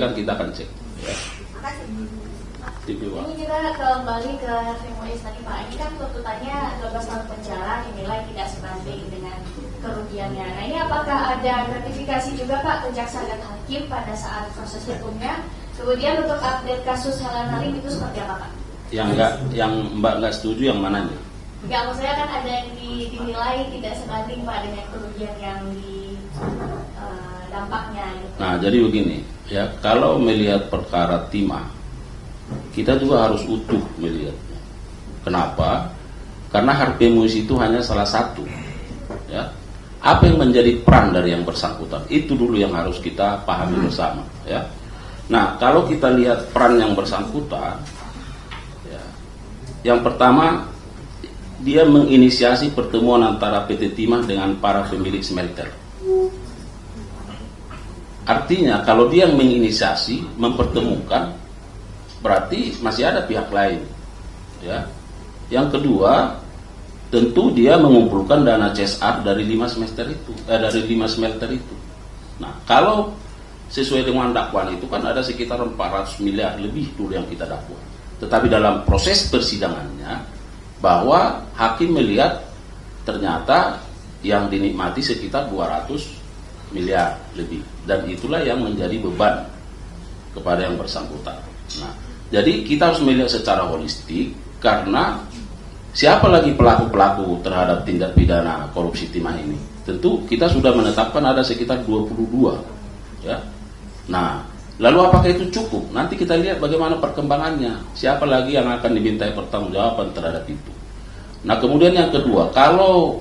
kan kita akan cek. Ya. Ini kita kembali ke Harvey Muiz tadi Pak. Ini kan tuntutannya 12 tahun penjara dinilai tidak sebanding dengan kerugiannya. Nah ini apakah ada gratifikasi juga Pak ke jaksa dan hakim pada saat proses hukumnya? Kemudian untuk update kasus Helen Halim itu seperti apa Pak? Yang Mbak nggak setuju yang mananya? Enggak, maksudnya kan ada yang dinilai tidak sebanding Pak dengan kerugian yang di dampaknya. Gitu. Nah jadi begini, ya kalau melihat perkara timah, kita juga harus utuh melihatnya. Kenapa? Karena Harvey Muiz itu hanya salah satu. Ya. Apa yang menjadi peran dari yang bersangkutan? Itu dulu yang harus kita pahami bersama. Ya. Nah, kalau kita lihat peran yang bersangkutan, ya, yang pertama dia menginisiasi pertemuan antara PT Timah dengan para pemilik smelter. Artinya, kalau dia yang menginisiasi, mempertemukan, berarti masih ada pihak lain. Ya. Yang kedua, tentu dia mengumpulkan dana CSR dari 5 smelter itu. Nah, kalau sesuai dengan dakwaan itu kan ada sekitar 400 miliar lebih dulu yang kita dakwa. Tetapi dalam proses persidangannya bahwa hakim melihat ternyata yang dinikmati sekitar 200 miliar lebih, dan itulah yang menjadi beban kepada yang bersangkutan. Nah, jadi kita harus melihat secara holistik, karena siapa lagi pelaku-pelaku terhadap tindak pidana korupsi timah ini? Tentu kita sudah menetapkan ada sekitar 22. Ya. Nah, lalu apakah itu cukup? Nanti kita lihat bagaimana perkembangannya. Siapa lagi yang akan dimintai pertanggungjawaban terhadap itu? Nah, kemudian yang kedua, kalau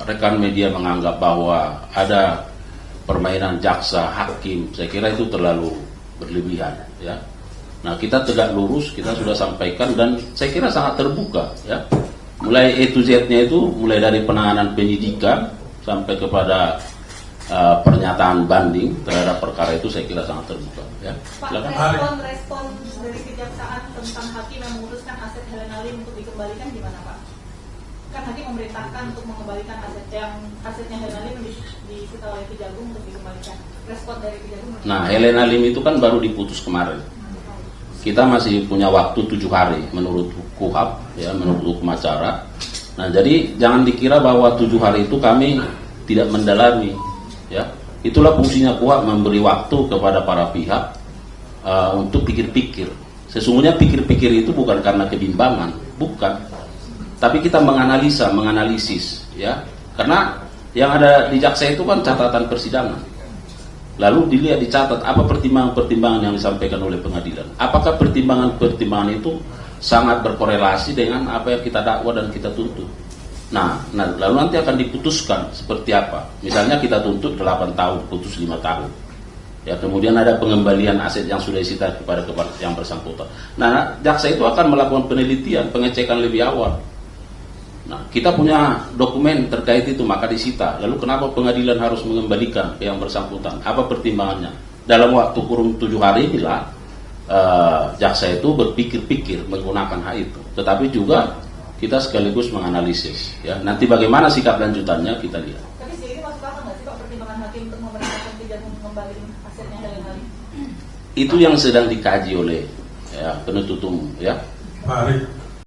rekan media menganggap bahwa ada permainan jaksa, hakim, saya kira itu terlalu berlebihan. Ya. Nah, kita tegak lurus, kita sudah sampaikan, dan saya kira sangat terbuka. Ya. Mulai A to Z-nya itu, mulai dari penanganan penyidikan sampai kepada pernyataan banding terhadap perkara itu, saya kira sangat terbuka. Ya. Pak, respon dari kejaksaan tentang hakim yang memutuskan aset Helen Halim untuk dikembalikan gimana Pak? Kan hakim memerintahkan untuk mengembalikan asetnya Helen Halim disita oleh Kejagung untuk dikembalikan. Respon dari Kejagung? Nah, Helen Halim itu kan baru diputus kemarin. Kita masih punya waktu 7 hari menurut KUHAP, ya, menurut hukum acara. Nah, jadi jangan dikira bahwa 7 hari itu kami tidak mendalami. Ya, itulah fungsinya KUHAP, memberi waktu kepada para pihak untuk pikir-pikir. Sesungguhnya pikir-pikir itu bukan karena kebimbangan, bukan. Tapi kita menganalisis, ya. Karena yang ada di jaksa itu kan catatan persidangan. Lalu dilihat, dicatat apa pertimbangan-pertimbangan yang disampaikan oleh pengadilan. Apakah pertimbangan-pertimbangan itu sangat berkorelasi dengan apa yang kita dakwa dan kita tuntut. Nah, lalu nanti akan diputuskan seperti apa. Misalnya kita tuntut 8 tahun, putus 5 tahun. Ya, kemudian ada pengembalian aset yang sudah disita kepada yang bersangkutan. Nah, jaksa itu akan melakukan penelitian, pengecekan lebih awal. Nah, kita punya dokumen terkait itu, maka disita. Lalu kenapa pengadilan harus mengembalikan ke yang bersangkutan? Apa pertimbangannya? Dalam waktu kurun 7 hari inilah jaksa itu berpikir-pikir menggunakan hak itu. Tetapi juga kita sekaligus menganalisis. Ya, nanti bagaimana sikap lanjutannya kita lihat. Tapi sih ini masuk akal nggak sih Pak pertimbangan hakim untuk memerintahkan Kejagung mengembalikan asetnya Helen Halim? Itu yang sedang dikaji oleh penuntut umum. Ya. Pak Ari,